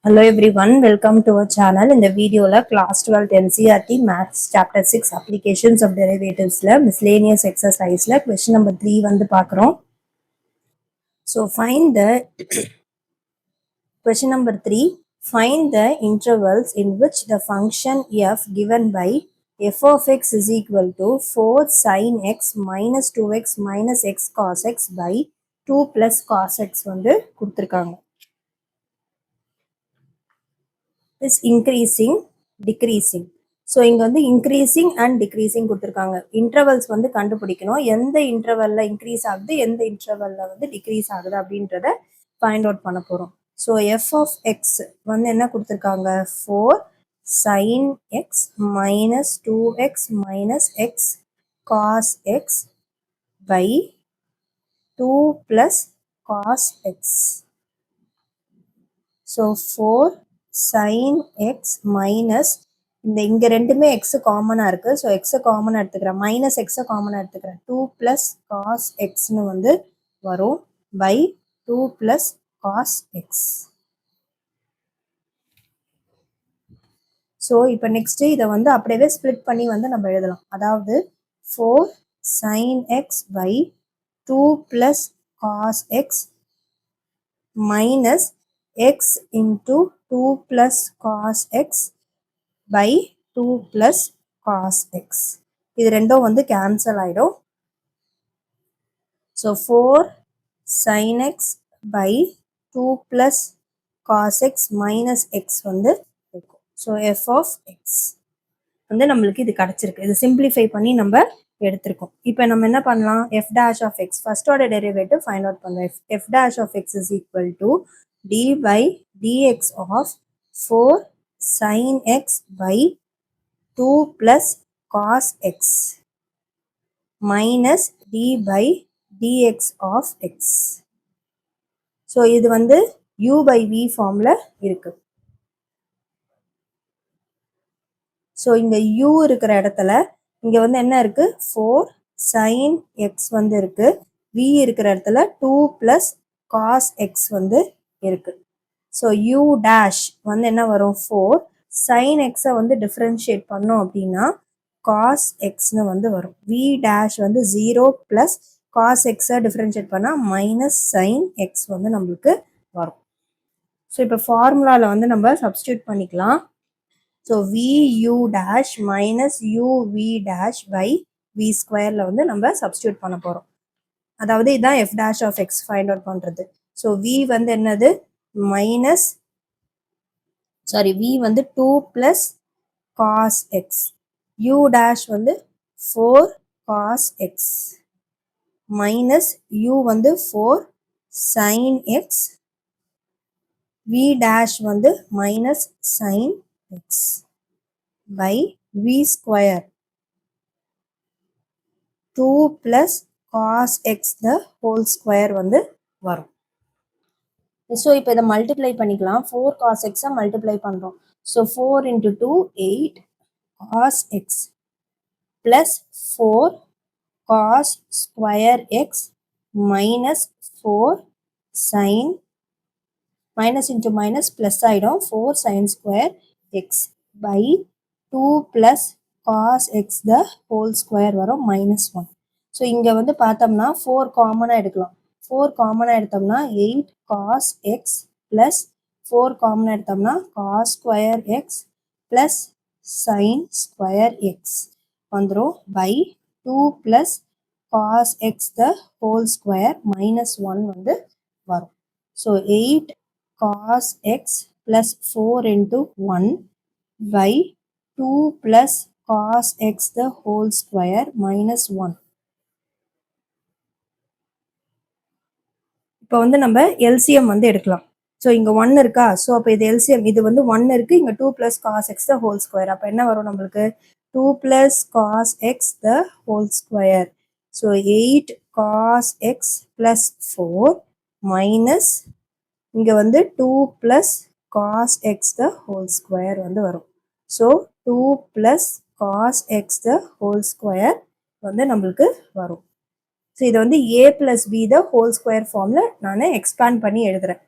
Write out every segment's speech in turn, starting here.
Hello everyone, welcome to our channel. In the video la class 12 NCERT Maths chapter 6 applications of derivatives la miscellaneous exercise la question number 3 வந்து பார்க்கிறோம். So find the question number 3, find the intervals in which the function f given by f of x is equal to 4 sin x minus 2x minus x cos x by 2 plus cos x வந்து கொடுத்திருக்காங்க. is increasing, decreasing. So இங்கே வந்து increasing and decreasing கொடுத்துருக்காங்க. Intervals வந்து கண்டுபிடிக்கணும், எந்த இன்டர்வலில் increase ஆகுது எந்த இன்டர்வலில் வந்து டிக்ரீஸ் ஆகுது அப்படின்றத ஃபைண்ட் அவுட் பண்ண போகிறோம். ஸோ எஃப் ஆஃப் எக்ஸ் வந்து என்ன கொடுத்துருக்காங்க, 4 sin x minus 2x minus x cos x by 2 plus cos x. So 4 sin x minus இங்க ரெண்டுமே x காமனா இருக்கு. ஸோ x காமனா எடுத்துக்கிறேன், மைனஸ் x காமனா எடுத்துக்கிறேன், 2 plus cos xன்னு வந்து வரும் by 2 plus cos x. So இப்போ நெக்ஸ்ட் இதை வந்து அப்படியே ஸ்பிளிட் பண்ணி வந்து நம்ம எழுதலாம். அதாவது 4 sin x by 2 plus cos x minus x into 2 plus cos x by 2 plus cos x. இது ரெண்டும் வந்து கேன்சல் ஆயிடும். So 4 sin x by 2 plus cos x minus x வந்து இருக்கும். ஸோ f of x வந்து நம்மளுக்கு இது கிடைச்சிருக்கு. இது சிம்பிளிஃபை பண்ணி நம்ம எடுத்திருக்கோம். இப்போ நம்ம என்ன பண்ணலாம், f dash of x first order derivative find out பண்ணலாம். f dash of x is equal to d by dx of 4 sin x by 2 plus cos x minus d by dx of x. So இது வந்து u by v ஃபார்ம்ல இருக்கு. So இங்க u இருக்கிற இடத்துல இங்க வந்து என்ன இருக்கு, 4 sin x வந்து இருக்கு, v இருக்கிற இடத்துல 2 plus cos x வந்து இருக்கு. ஸோ u dash வந்து என்ன வரும், 4 sin x வந்து டிஃபரன்ஷியேட் பண்ணோம் அப்படின்னா cos xன்னு வந்து வரும். v dash வந்து 0 plus cos x டிஃபரன்ஷியேட் பண்ணால் மைனஸ் sin x வந்து நம்மளுக்கு வரும். ஸோ இப்போ ஃபார்முலாவில் வந்து நம்ம சப்ஸ்டியூட் பண்ணிக்கலாம். So vu dash minus uv dash by v ஸ்கொயரில் வந்து நம்ம சப்ஸ்டியூட் பண்ண போகிறோம். அதாவது இதுதான் f dash of x find out பண்ணுறது. ஸோ v வந்து என்னது, மைனஸ் v வந்து 2 plus cos x, u dash வந்து 4 cos x மைனஸ் u வந்து 4 sin x, v dash வந்து minus sin x by v square 2 plus cos x the whole square வந்து வரும். So இப்போ இதை மல்டிப்ளை பண்ணிக்கலாம். 4 cos x மல்டிப்ளை பண்ணுறோம். So 4 into 2 8 cos x plus 4 cos square x minus 4 sin, minus into minus plus ஆயிடும், 4 sin square x by 2 plus cos x the whole square வரும் minus 1. So இங்கே வந்து பார்த்தோம்னா 4 காமனாக எடுக்கலாம். 4 காமனாக எடுத்தோம்னா 8 cos x plus 4 காமனாக எடுத்தோம்னா cos square x plus sin square x வந்துடும் by 2 plus cos x the whole square minus 1 வந்து வரும். So 8 cos x plus 4 into 1 by 2 plus cos x the whole square minus 1. இப்போ வந்து நம்ம LCM வந்து எடுக்கலாம். ஸோ இங்கே 1 இருக்கா, ஸோ அப்போ இது எல்சிஎம், இது வந்து 1 இருக்கு, இங்கே 2 plus cos x the whole square, அப்போ என்ன வரும் நம்மளுக்கு, 2 plus cos x the whole square. So 8 cos x plus 4 minus இங்கே வந்து 2 plus cos x the whole square வந்து வரும். So 2 plus cos x the whole square வந்து நம்மளுக்கு வரும். ஸோ இதை வந்து a plus b the whole square ஃபார்மில் நான் எக்ஸ்பேண்ட் பண்ணி எழுதுறேன்.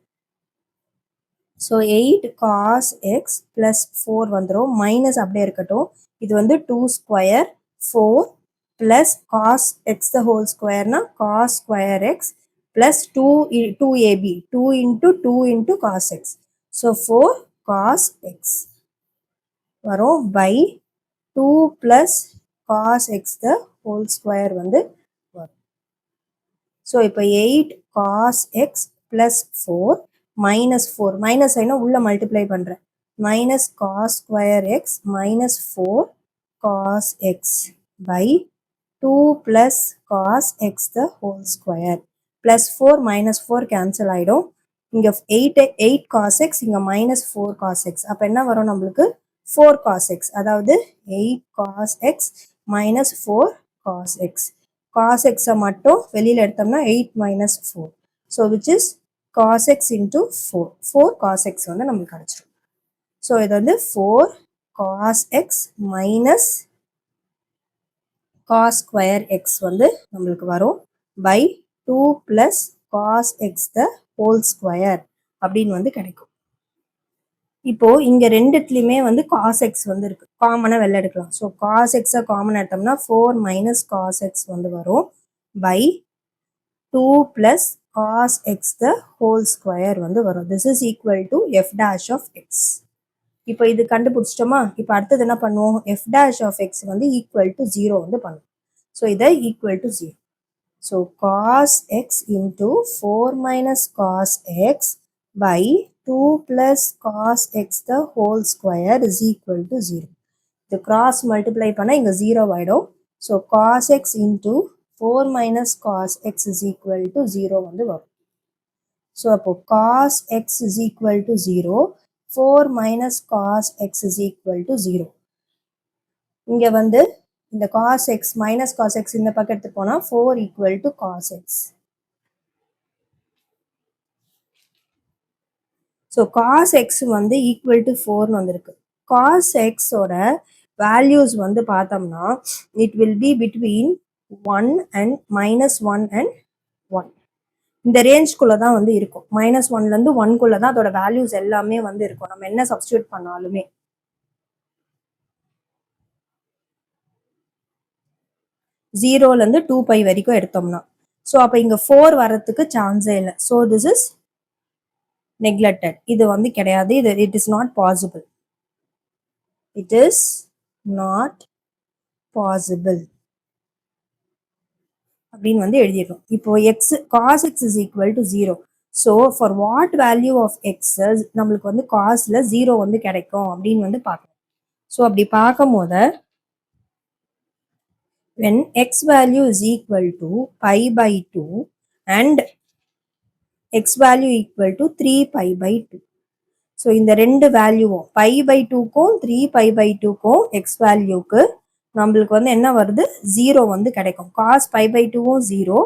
ஸோ 8 cos x plus 4 வந்துடும். மைனஸ் அப்படியே இருக்கட்டும். இது வந்து 2 square 4 plus cos x the whole squareனா cos square x plus 2ab 2 into 2 into cos x. So 4 cos x வரும் by 2 plus cos x the whole square வந்து வரும். ஸோ இப்போ 8 cos x plus 4 minus 4 minus சைனை உள்ள multiply பண்ணுறேன். minus cos square x minus 4 cos x by 2 plus cos x the whole square plus 4 minus 4 cancel ஆயிடும். இங்க 8 cos x இங்க minus 4 cos x. அப்ப என்ன வரும் நம்மளுக்கு 4 cos x. அதாவது 8 cos x minus 4 cos x. cos x மட்டும் வெளியில எடுத்தோம்னா 8 minus 4. So which is cos x into 4. 4 cos x வந்து நமக்கு கிடைச்சிடும். So இது வந்து 4 cos x minus cos square x வந்து நம்மளுக்கு வரும் by 2 plus cos x the whole square அப்படின்னு வந்து கிடைக்கும். இப்போ இங்க ரெண்டுத்துலயுமே வந்து cos x வந்து இருக்கு. காமனா வெளில எடுக்கலாம். ஸோ cos x காமன் எடுத்தோம்னா 4 minus cos x வந்து வரும் by 2 plus cos x the whole square வந்து வரும். This is equal to f dash of x. இப்போ இது கண்டுபிடிச்சிட்டோமா? இப்போ அடுத்தது என்ன பண்ணுவோம்? f dash of x வந்து equal to 0 வந்து பண்ணுவோம். ஸோ இதை equal to 0. So cos x into 4 minus cos x by 2 plus cos x the whole square is equal to 0. The cross multiply பண்ணா இங்க 0 ஆயிடும். So cos x into 4 minus cos x is equal to 0 வந்து வரும். So அப்போ cos x is equal to 0. 4 minus cos x is equal to 0. இங்க வந்து இந்த cos x minus cos x இந்த பக்கம் எடுத்து போனா 4 equal to cos x. So cos x வந்து equal to 4 வந்திருக்கு. cos x ஓட values வந்து பார்த்தோம்னா it will be between 1 and minus 1 and 1. இந்த ரேஞ்ச்குள்ள தான் வந்து இருக்கும். minus 1ல இருந்து 1குள்ள தான் அதோட வேல்யூஸ் எல்லாமே வந்து இருக்கும். நம்ம என்ன சப்ஸ்டியூட் பண்ணாலுமே 0ல இருந்து 2 பை வரைக்கும் எடுத்தோம்னா. ஸோ அப்போ இங்க 4 வரத்துக்கு சான்ஸே இல்லை. So this is neglected. இது வந்து கிடையாது. இது it is not possible. It is not possible. அப்படின்னு வந்து எழுதிடும். இப்போ x cos x is equal to 0. So for what value of x நம்மளுக்கு வந்து cosல 0 வந்து கிடைக்கும் அப்படின்னு வந்து பார்க்கணும். ஸோ அப்படி பார்க்கும் போது when x value is equal to pi by 2 and x value equal to 3 pi by 2. So இந்த ரெண்டு வேல்யூவும் பை பை 2க்கும் 3 பை பை 2க்கும் எக்ஸ் வேல்யூக்கு நம்மளுக்கு வந்து என்ன வருது 0 வந்து கிடைக்கும். காஸ் பை பை 2வும் 0,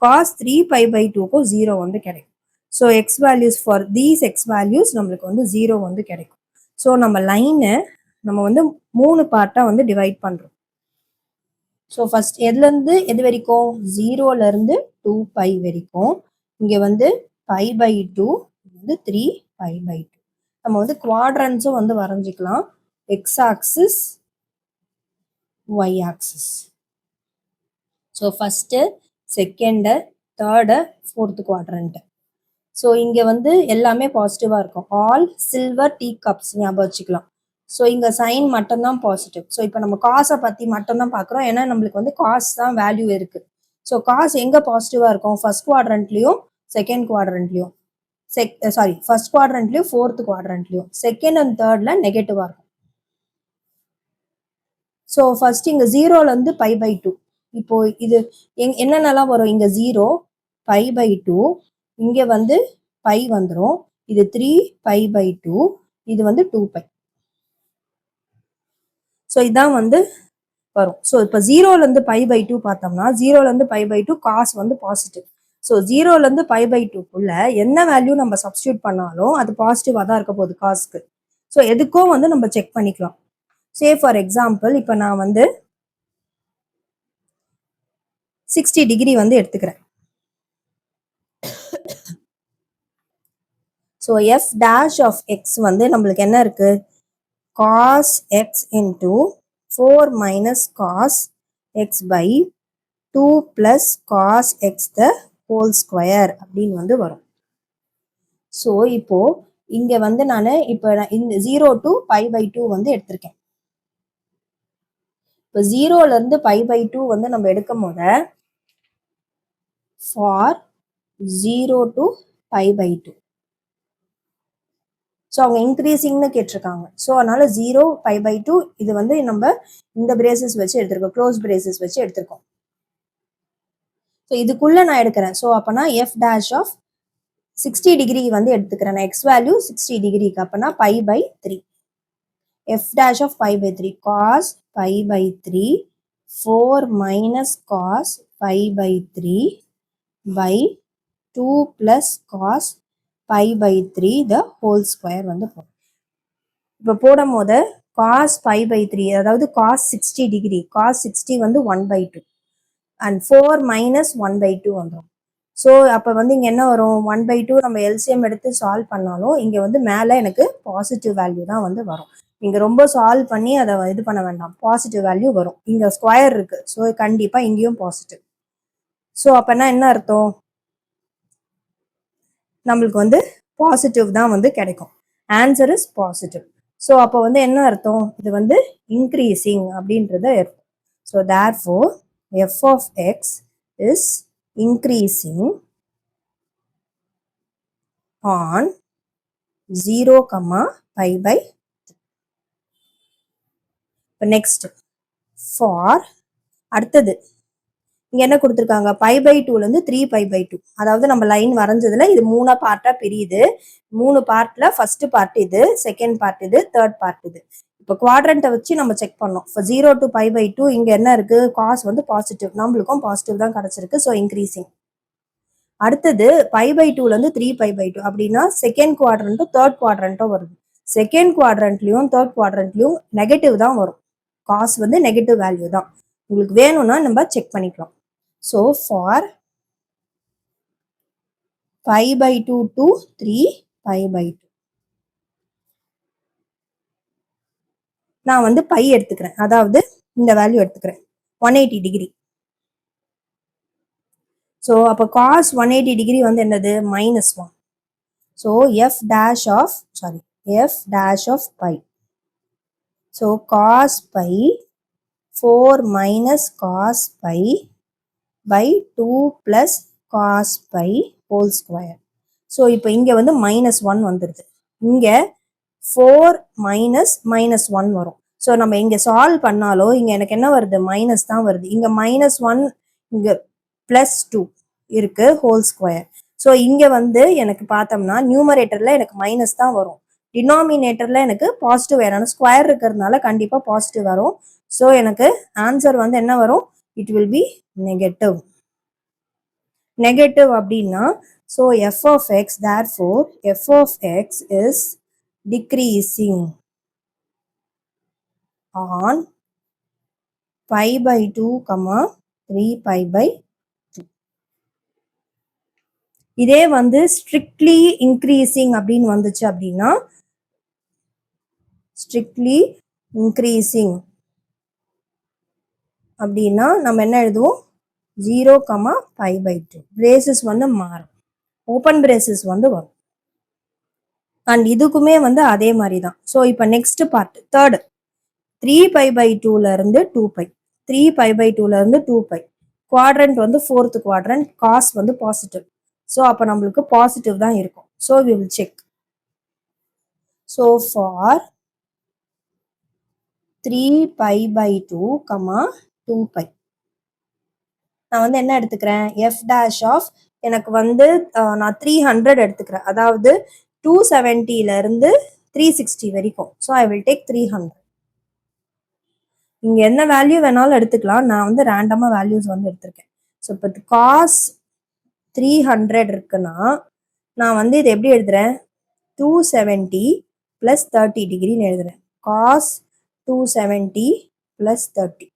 காஸ் 3 பை பை 2க்கும் 0 வந்து கிடைக்கும். So x values for these x values நம்மளுக்கு வந்து 0 வந்து கிடைக்கும். ஸோ நம்ம லைனை நம்ம வந்து 3 பார்ட்டாக வந்து டிவைட் பண்ணுறோம். ஸோ ஃபர்ஸ்ட் எதுலேருந்து எது வரைக்கும் 0லேருந்து 2 பை வரைக்கும். இங்கே வந்து பை பை 2 வந்து 3 பை பை 2. நம்ம வந்து குவாட்ரன்ஸும் வந்து வரைஞ்சிக்கலாம். X axis y axis. So first second third fourth quadrant. So இங்கே வந்து எல்லாமே பாசிட்டிவாக இருக்கும். ஆல் சில்வர் டீ கப்ஸ் ஞாபகம் வச்சுக்கலாம். ஸோ இங்கே சைன் மட்டும்தான் பாசிட்டிவ். ஸோ இப்போ நம்ம காசை பற்றி மட்டும்தான் பார்க்குறோம். ஏன்னா நம்மளுக்கு வந்து காஸ் தான் வேல்யூ இருக்குது. ஸோ காஸ் எங்கே பாசிட்டிவாக இருக்கும்? ஃபர்ஸ்ட் குவாட்ரண்ட்லேயும் செகண்ட் குவாட்ரண்ட்லேயும் ஃபர்ஸ்ட் குவாட்ரண்ட்லயும் ஃபோர்த் குவாட்ரண்ட்லயும். செகண்ட் அண்ட் தேர்ட்ல நெகட்டிவா இருக்கும். ஸோ ஃபர்ஸ்ட் இங்க 0லேருந்து பை பை 2. இப்போ இது என்னென்னலாம் வரும்? இங்க 0 பை பை 2, இங்க வந்து பை வந்துடும். இது 3 பை பை 2, இது வந்து 2 பை. ஸோ இதான் வந்து வரும். ஸோ இப்போ 0லேருந்து பை பை 2 பார்த்தோம்னா 0லேருந்து பை பை 2 காஸ் வந்து பாசிட்டிவ். ஸோ 0லேருந்து பை பை 2க்குள்ள என்ன வேல்யூ நம்ம சப்ஸ்டியூட் பண்ணாலும் அது பாசிட்டிவாக தான் இருக்க போகுது காஸ்க்கு. ஸோ எதுக்கும் வந்து நம்ம செக் பண்ணிக்கலாம். சே ஃபார் எக்ஸாம்பிள் இப்போ நான் வந்து 60 டிகிரி வந்து எடுத்துக்கிறேன். So f dash of x வந்து நம்மளுக்கு என்ன இருக்கு, cos x into 4 minus cos x by 2 plus cos x the whole square அப்படின்னு வந்து வரும். ஸோ இப்போ இங்க வந்து நான் இப்போ இந்த 0 to pi by 2 வந்து எடுத்திருக்கேன். இப்போ 0ல இருந்து pi by 2 வந்து நம்ம எடுக்கும் போது for 0 to pi by 2. So அவங்க இன்க்ரீசிங்னு கேட்டிருக்காங்க. ஸோ அதனால 0 pi by 2 இது வந்து நம்ம இந்த பிரேசஸ் வச்சு எடுத்திருக்கோம், க்ளோஸ் பிரேசஸ் வச்சு எடுத்திருக்கோம். ஸோ இதுக்குள்ள நான் எடுக்கிறேன். ஸோ அப்பனா எஃப் டேஷ் ஆஃப் 60 டிகிரி வந்து எடுத்துக்கிறேன். நான் எக்ஸ் வேல்யூ 60 டிகிரிக்கு அப்பனா pi by 3. F dash of pi by 3 cos pi by 3 4 minus cos pi by 3 by 2 plus cos pi by 3 the whole square வந்து போடும். இப்போ போடும் போது காஸ் பை பை 3 அதாவது காஸ் 60 டிகிரி, காஸ் 60 வந்து 1/2 அண்ட் 4 மைனஸ் 1/2 வந்துடும். ஸோ அப்போ வந்து இங்கே என்ன வரும், 1/2 நம்ம எல்சிஎம் எடுத்து சால்வ் பண்ணாலும் இங்கே வந்து மேலே எனக்கு பாசிட்டிவ் வேல்யூ தான் வந்து வரும். நீங்கள் ரொம்ப சால்வ் பண்ணி அதை இது பண்ண வேண்டாம், பாசிட்டிவ் வேல்யூ வரும். இங்கே ஸ்கொயர் இருக்கு, ஸோ கண்டிப்பாக இங்கேயும் பாசிட்டிவ். ஸோ அப்போனா என்ன அர்த்தம், நம்மளுக்கு வந்து பாசிட்டிவ் தான் வந்து கிடைக்கும். Answer is positive. ஸோ அப்போ வந்து என்ன அர்த்தம், இது வந்து இன்க்ரீசிங் அப்படின்றத அர்த்தம். So therefore f of x is increasing on 0, pi by 2. next for அடுத்தது இங்க என்ன கொடுத்திருக்காங்க, pi by 2ல இருந்து 3 pi by 2. அதாவது நம்ம லைன் வரைஞ்சதுல இது 3 பார்ட்டா பிரியுது. 3 பார்ட்ல ஃபர்ஸ்ட் பார்ட் இது, செகண்ட் பார்ட் இது, தேர்ட் பார்ட் இது. இப்போ குவாட்ரண்ட்டை வச்சு நம்ம செக் பண்ணோம். இப்போ 0 to pi by 2 இங்க என்ன இருக்கு, காஸ் வந்து பாசிட்டிவ், நம்மளுக்கும் பாசிட்டிவ் தான் கிடைச்சிருக்கு. So increasing. அடுத்தது பை பை 2ல இருந்து 3 pi by 2 அப்படின்னா செகண்ட் குவாட்ரண்ட்டும் தேர்ட் குவாட்ரண்ட்டும் வருது. செகண்ட் குவாட்ரண்ட்லயும் தேர்ட் குவாட்ரண்ட்லயும் நெகட்டிவ் தான் வரும், காஸ் வந்து நெகட்டிவ் வேல்யூ தான். உங்களுக்கு வேணும்னா நம்ம செக் பண்ணிக்கலாம். So for pi by 2 to 3 pi by 2 நான் வந்து பை எடுத்துக்கிறேன், அதாவது இந்த வேல்யூ எடுத்துக்கிறேன் 180 டிகிரி. ஸோ அப்போ காஸ் 180 டிகிரி வந்து என்னது, -1. So f dash of pi. So cos pi 4 minus cos pi by 2 plus cos pi whole square. So இப்போ இங்கே வந்து -1 வந்துடுது, இங்கே 4 மைனஸ் -1 வரும். ஸோ நம்ம இங்கே சால்வ் பண்ணாலும் இங்கே எனக்கு என்ன வருது, மைனஸ் தான் வருது. இங்கே -1 இங்கே +2 இருக்கு ஹோல் ஸ்கொயர். ஸோ இங்கே வந்து எனக்கு பார்த்தோம்னா நியூமரேட்டரில் எனக்கு மைனஸ் தான் வரும், டினாமினேட்டரில் எனக்கு பாசிட்டிவ் வேணும். ஸ்கொயர் இருக்கிறதுனால கண்டிப்பாக பாசிட்டிவ் வரும். ஸோ எனக்கு ஆன்சர் வந்து என்ன வரும், it will be negative. Negative அப்படின்னா so f of x, therefore f of x is decreasing on pi by 2, 3 pi by 2. இதே வந்து strictly increasing அப்படின்னு வந்துச்சு அப்படின்னா, strictly increasing அப்படின்னா நம்ம என்ன எழுதுவோம், 0, pi by 2. பிரேசஸ் வந்து மாறும், ஓப்பன் பிரேசஸ் வந்து வரும். அண்ட் இதுக்குமே வந்து அதே மாதிரி தான். ஸோ இப்போ next part third, 3 pi by 2ல இருந்து 2 pi, 3 pi by 2ல இருந்து 2 pi. குவாட்ரண்ட் வந்து ஃபோர்த் குவாட்ரண்ட், காஸ் வந்து பாசிட்டிவ். ஸோ அப்போ நம்மளுக்கு பாசிட்டிவ் தான் இருக்கும். So we will check. So for 3 pi by 2, 2 pi நான் வந்து என்ன எடுத்துக்கிறேன், எஃப் டேஷ் ஆஃப் எனக்கு வந்து நான் 300 எடுத்துக்கிறேன், அதாவது 270ல இருந்து 360 வரைக்கும். So I will take 300. இங்க என்ன வேல்யூ வேணாலும் எடுத்துக்கலாம், நான் வந்து ரேண்டமா வேல்யூஸ் வந்து எடுத்திருக்கேன். ஸோ இப்போ காஸ் 300 இருக்குன்னா நான் வந்து இது எப்படி எழுதுறேன், 270 + 30 டிகிரின்னு எழுதுறேன். காஸ் 270 + 30.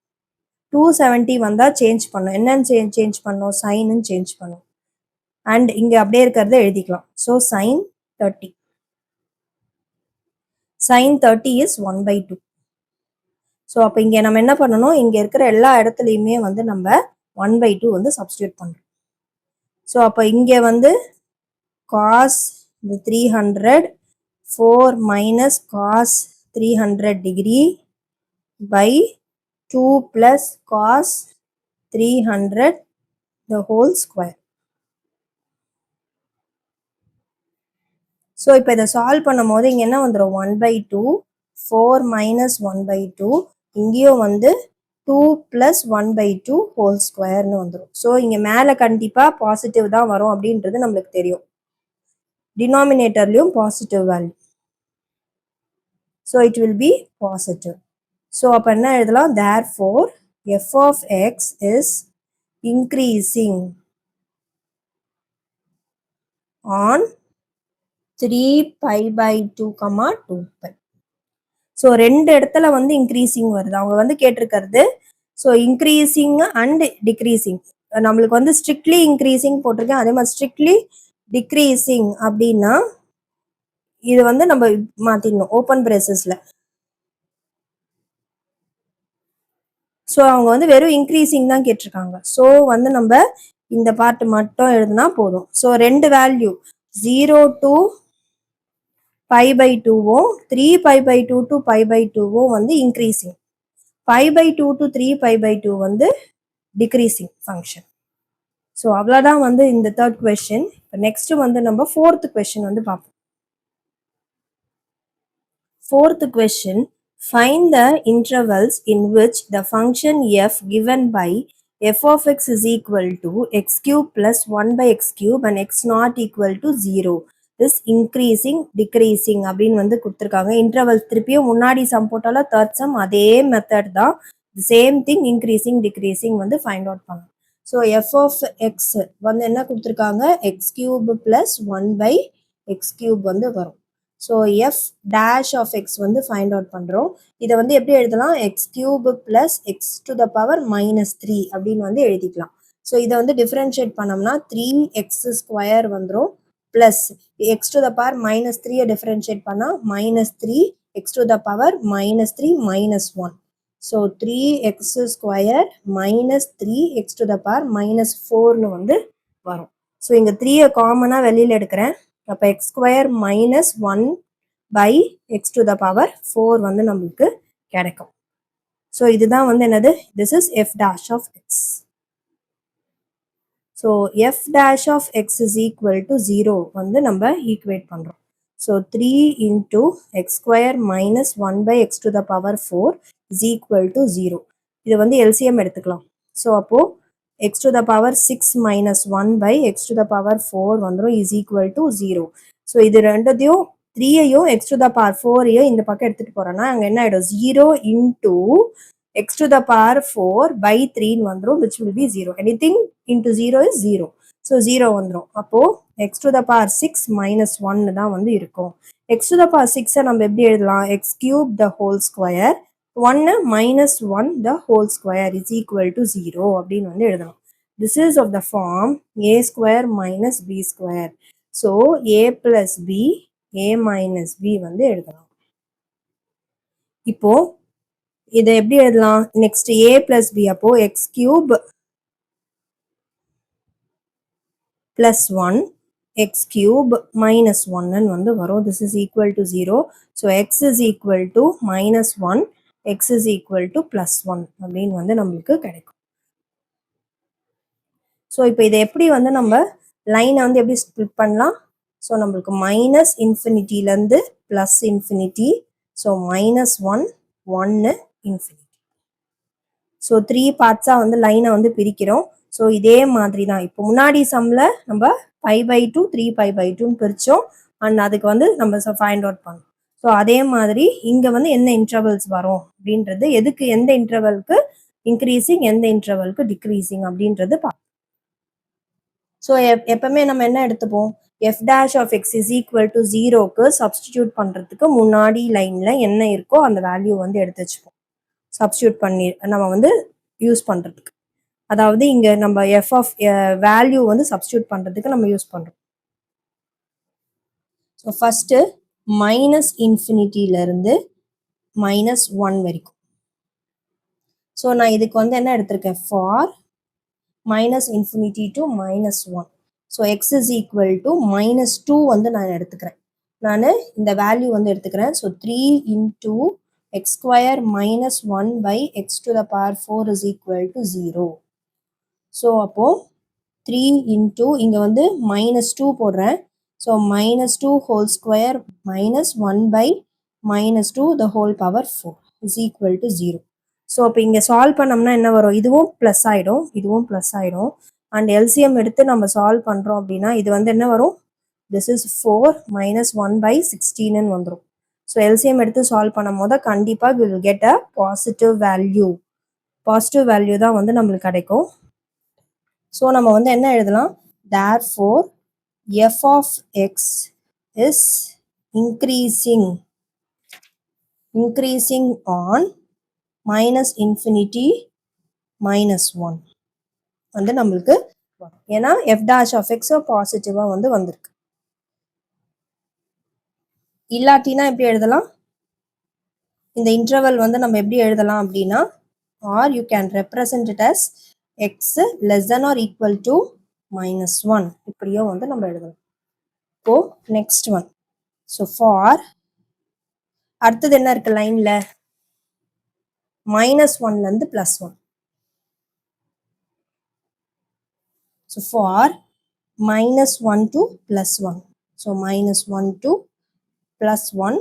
270 வந்தா சேஞ்ச் பண்ணும், என்னன்னு சேஞ்ச் பண்ணும், சைன்னு சேஞ்ச் பண்ணும். அண்ட் இங்க அப்படியே இருக்கிறத எழுதிக்கலாம். So sine 30. sin 30 is 1/2. So அப்போ இங்கே நம்ம என்ன பண்ணணும், இங்கே இருக்கிற எல்லா இடத்துலையுமே வந்து நம்ம 1/2 வந்து சப்ஸ்டியூட் பண்ணுறோம். ஸோ அப்போ இங்கே வந்து cos 300 4 minus cos 300 degree by 2 plus cos 300 the whole square. So இப்போ இதை சால்வ் பண்ணும் போது இங்கே என்ன வந்துடும், 1/2 4 minus 1/2 இங்கேயும் வந்து 2 plus 1/2 whole squareன்னு வந்துடும். ஸோ இங்கே மேலே கண்டிப்பாக பாசிட்டிவ் தான் வரும் அப்படின்றது நம்மளுக்கு தெரியும். டினாமினேட்டர்லையும் positive value. So it will be positive. So அப்போ என்ன எழுதலாம், therefore f of x is increasing on 3π/2, 2π. So ரெண்டு இடத்துல வந்து இன்க்ரீசிங் வருது. அவங்க வந்து கேட்டிருக்கிறது ஸோ இன்க்ரீசிங் அண்ட் டிக்ரீசிங். நம்மளுக்கு வந்து ஸ்ட்ரிக்ட்லி இன்க்ரீசிங் போட்டிருக்கேன், அதே மாதிரி ஸ்ட்ரிக்ட்லி டிக்ரீசிங் அப்படின்னா இது வந்து நம்ம மாத்திடணும் ஓப்பன் பிரேசஸ்ல. ஸோ அவங்க வந்து வெறும் இன்க்ரீசிங் தான் கேட்டிருக்காங்க. ஸோ வந்து நம்ம இந்த பார்ட் மட்டும் எழுதுனா போதும். ஸோ ரெண்டு வேல்யூ 0 to π/2வும் 3π/2 to π/2வும் வந்து இன்க்ரீசிங், π/2 to 3π/2 வந்து டிக்ரீசிங் ஃபங்க்ஷன். ஸோ அவ்வளோதான் வந்து இந்த தேர்ட் கொஸ்டின். இப்போ நெக்ஸ்ட் வந்து நம்ம ஃபோர்த் கொஸ்டின் வந்து பார்ப்போம். Fourth question, find the intervals in which the function f given by f of x is equal to x cube plus 1 by x cube and x not equal to 0 is increasing, decreasing அப்படின்னு வந்து கொடுத்துருக்காங்க. Intervals திருப்பியும் முன்னாடி sum போட்டாலும் third sum அதே method தான், same thing increasing decreasing வந்து find out பண்ணலாம். ஸோ எஃப் ஆஃப் எக்ஸ் வந்து என்ன கொடுத்துருக்காங்க, x cube plus 1 by x cube வந்து வரும். So f dash of x வந்து ஃபைண்ட் அவுட் பண்ணுறோம். இதை வந்து எப்படி எழுதலாம், x cube plus x to the power -3 அப்படின்னு வந்து எழுதிக்கலாம். ஸோ இதை வந்து டிஃப்ரென்ஷியேட் பண்ணோம்னா 3x² வந்துடும் plus x to the power -3 differentiate பண்ணால் -3 x to the power -3 -1. So 3x² -3 x to the power -4ன்னு வந்து வரும். ஸோ இங்கே 3 காமனாக வெளியில் எடுக்கிறேன். அப்போ x² -1 by x to the power 4 வந்து நம்மளுக்கு கிடைக்கும். ஸோ இதுதான் வந்து என்னது, this is f dash of x. So f dash of x is equal to 0 வந்து நம்ம ஈக்குவேட் பண்ணுறோம். So 3 into x² -1 by x to the power 4 is equal to 0. இது வந்து LCM எடுத்துக்கலாம். ஸோ அப்போது x to the power 6 minus 1 by x to the power 4 வந்துடும் is equal to 0. So இது ரெண்டத்தையும் 3ஐயும் x to the power 4ஐயும் இந்த பக்கம் எடுத்துகிட்டு போகிறோன்னா அங்கே என்ன ஆகிடும், 0 into x to the power 4 by 3ன்னு வந்துடும், which will be 0. anything into 0 is 0. So 0 வந்துடும். அப்போது x to the power 6 minus 1 தான் வந்து இருக்கும். x to the power 6ஐ நம்ம எப்படி எழுதலாம், x cube the whole square 1 minus 1 the whole square is equal to 0 அப்படின்னு வந்து எழுதலாம். This is of the form a² minus b². So a plus b, a minus b வந்து எழுதலாம். இப்போ இதை எப்படி எழுதலாம், நெக்ஸ்ட் a plus b, அப்போ x cube plus 1 x cube minus 1 வந்து வரும். This is equal to 0. So x is equal to -1, x is equal to +1 அப்படின்னு வந்து நம்மளுக்கு கிடைக்கும். ஸோ இப்போ இதை எப்படி வந்து நம்ம லைனை வந்து எப்படி ஸ்ப்ளிட் பண்ணலாம், ஸோ நம்மளுக்கு -∞ +∞. ஸோ -1 1 ∞. ஸோ 3 பார்ட்ஸாக வந்து லைனை வந்து பிரிக்கிறோம். ஸோ இதே மாதிரி தான் இப்போ முன்னாடி சம்மில் நம்ம π/2 3π/2ன்னு பிரித்தோம் அண்ட் அதுக்கு வந்து நம்ம ஃபைண்ட் அவுட் பண்ணோம். ஸோ அதே மாதிரி இங்கே வந்து என்ன இன்டர்வல்ஸ் வரும் அப்படின்றது, எதுக்கு எந்த இன்டர்வலுக்கு இன்க்ரீசிங் எந்த இன்டர்வலுக்கு டிக்ரீசிங் அப்படின்றது பார்ப்போம். ஸோ எப்பவுமே நம்ம என்ன எடுத்துப்போம், f dash of x is equal to 0க்கு சப்ஸ்டிடியூட் பண்ணுறதுக்கு முன்னாடி லைனில் என்ன இருக்கோ அந்த வேல்யூ வந்து எடுத்து வச்சுப்போம், சப்ஸ்டிடியூட் பண்ணி நம்ம வந்து யூஸ் பண்ணுறதுக்கு. அதாவது இங்கே நம்ம f of வேல்யூ வந்து சப்ஸ்டிடியூட் பண்ணுறதுக்கு நம்ம யூஸ் பண்ணுறோம். ஸோ ஃபஸ்ட்டு மைனஸ் இன்ஃபினிட்டியிலிருந்து -1 வரைக்கும். ஸோ நான் இதுக்கு வந்து என்ன எடுத்திருக்கேன், for -infinity to -1. So x is equal to -2 வந்து நான் எடுத்துக்கிறேன். நான் இந்த வேல்யூ வந்து எடுத்துக்கிறேன். So 3 into x square -1 by x to the power 4 is equal to 0. So அப்போது 3 இன்டூ இங்கே வந்து -2 போடுறேன். So -2 whole square -1 by -2 the whole power 4 is equal to 0. So அப்போ இங்கே சால்வ் பண்ணோம்னா என்ன வரும், இதுவும் ப்ளஸ் ஆகிடும், இதுவும் ப்ளஸ் ஆகிடும். அண்ட் எல்சிஎம் எடுத்து நம்ம சால்வ் பண்ணுறோம் அப்படின்னா இது வந்து என்ன வரும், திஸ் இஸ் 4 -1 பை 16ன்னு வந்துடும். ஸோ எல்சிஎம் எடுத்து சால்வ் பண்ணும் போது கண்டிப்பாக will get a positive value. Positive value தான் வந்து நம்மளுக்கு கிடைக்கும். ஸோ நம்ம வந்து என்ன எழுதலாம், therefore f of x is increasing on -infinity -1 வந்து நம்மளுக்கு வரும். ஏன்னா f dash of x பாசிட்டிவா வந்து வந்திருக்கு. இல்லாட்டினா எப்படி எழுதலாம், இந்த இன்டர்வல் வந்து நம்ம எப்படி எழுதலாம் அப்படின்னா, or you can represent it as x less than or equal to -1 இப்படியோ வந்து நம்ம எழுதலாம். இப்போ நெக்ஸ்ட் ஒன், ஸோ ஃபார் அடுத்தது என்ன இருக்கு லைன்ல, -1லேருந்து +1. So for -1 to +1. So -1 to +1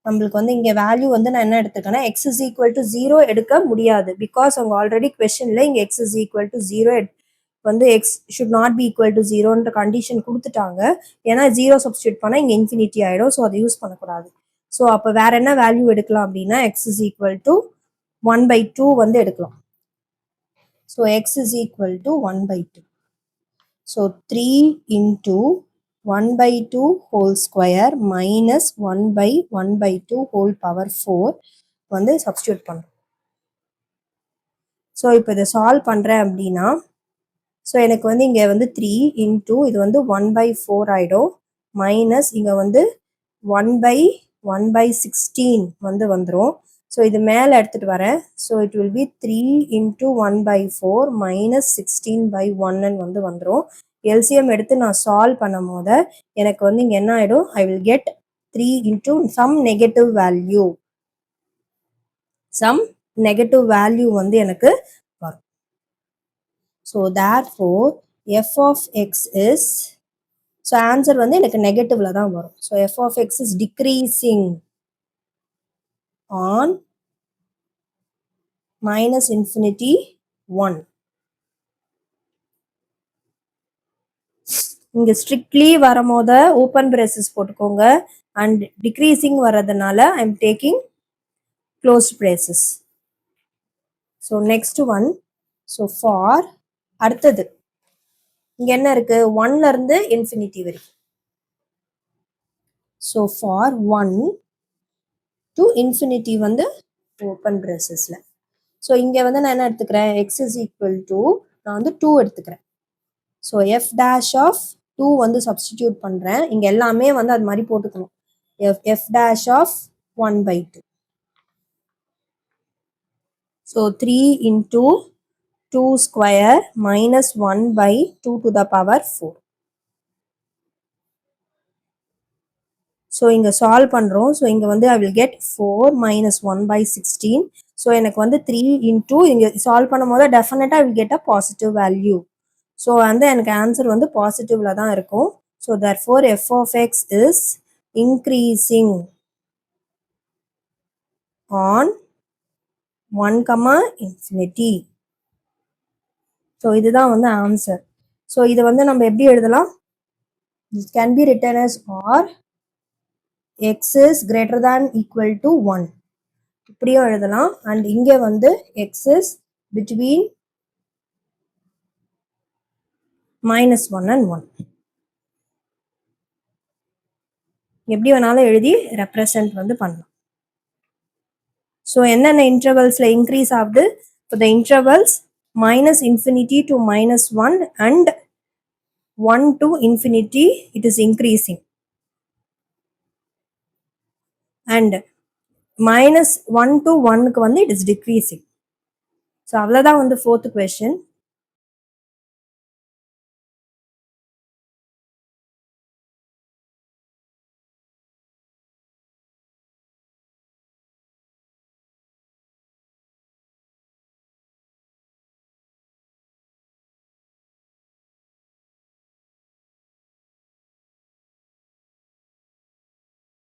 நம்மளுக்கு வந்து இங்கே வேல்யூ வந்து நான் என்ன எடுத்துக்கேன்னா எக்ஸ் இஸ் ஈக்குவல் டு 0 எடுக்க முடியாது. பிகாஸ் அவங்க ஆல்ரெடி கொஸ்டின்ல இங்கே எக்ஸ் இஸ் ஈக்குவல் டு 0 வந்து x should not be equal to 0ன்ற கண்டிஷன் கொடுத்துட்டாங்க. ஏன்னா 0 சப்ஸ்டியூட் பண்ணால் இங்கே இன்ஃபினிட்டி ஆகிடும். ஸோ அதை யூஸ் பண்ணக்கூடாது. ஸோ அப்போ வேற என்ன வேல்யூ எடுக்கலாம் அப்படின்னா எக்ஸ் இஸ் ஈக்குவல் டு 1/2 வந்து எடுக்கலாம். So x is equal to 1/2. So 3 into 1/2 whole square minus 1/1/2 whole power 4 வந்து சப்ஸ்டியூட் பண்ணுறோம். ஸோ இப்போ இதை சால்வ் பண்ணுறேன் அப்படின்னா, ஸோ எனக்கு வந்து இங்கே வந்து 3 இன்டூ இது வந்து 1/4 ஆகிடும், மைனஸ் இங்கே வந்து 1/1/16 வந்து வந்துடும். ஸோ இது மேலே எடுத்துகிட்டு வரேன். So it will B 3 into 1/4 minus 16/1 வந்து வந்துடும். எல்சிஎம் எடுத்து நான் சால்வ் பண்ணும் போது எனக்கு வந்து இங்கே என்ன ஆகிடும், I will get 3 into some negative value. Some negative value வந்து எனக்கு வரும். So therefore f of x is, so answer வந்து எனக்கு நெகட்டிவ்ல தான் வரும். So f of x is decreasing on -infinity 1. இங்கே ஸ்ட்ரிக்ட்லி வரும்போது ஓப்பன் பிரேசஸ் போட்டுக்கோங்க. அண்ட் டிக்ரீசிங் வர்றதுனால I am taking closed braces. So next one, so for அடுத்தது இங்கே என்ன இருக்கு, 1லேருந்து இன்ஃபினிட்டி வரைக்கும். ஸோ ஃபார் 1 to infinity வந்து ஓப்பன் பிரேசஸில். ஸோ இங்கே வந்து நான் என்ன எடுத்துக்கிறேன், எக்ஸ் இஸ் ஈக்குவல் டு நான் வந்து 2 எடுத்துக்கிறேன். ஸோ எஃப் டேஷ் ஆஃப் 2 வந்து சப்ஸ்டிடியூட் பண்ணுறேன். இங்கே எல்லாமே வந்து அது மாதிரி போட்டுக்கணும். F dash of 1/2. So 3 into 2 square minus 1/2 to the power 4. So இங்கே சால்வ் பண்ணுறோம். ஸோ இங்கே வந்து I will get 4 minus 1/16. So எனக்கு வந்து 3 இன்டூ இங்கே சால்வ் பண்ணும் போது டெஃபினட்டாக I will get a positive value. So வந்து எனக்கு ஆன்சர் வந்து பாசிட்டிவ்ல தான் இருக்கும். So therefore f of x is increasing on 1, ∞. ஸோ இதுதான் வந்து ஆன்சர். ஸோ இதை வந்து நம்ம எப்படி எழுதலாம், this can be written as or x is greater than equal to 1 இப்படியும் எழுதலாம். அண்ட் இங்கே வந்து x is between -1 and 1 எப்படி வேணாலும் எழுதி ரெப்ரசன்ட் வந்து பண்ணலாம். ஸோ என்னென்ன இன்டர்வல்ஸில் இன்க்ரீஸ் ஆகுது, இப்போ த intervals -infinity to -1 and 1 to infinity it is increasing. And -1 to 1க்கு வந்து இட் இஸ் டிக்ரீசிங். ஸோ அவ்வளோதான் வந்து 4th கொஸ்டின்.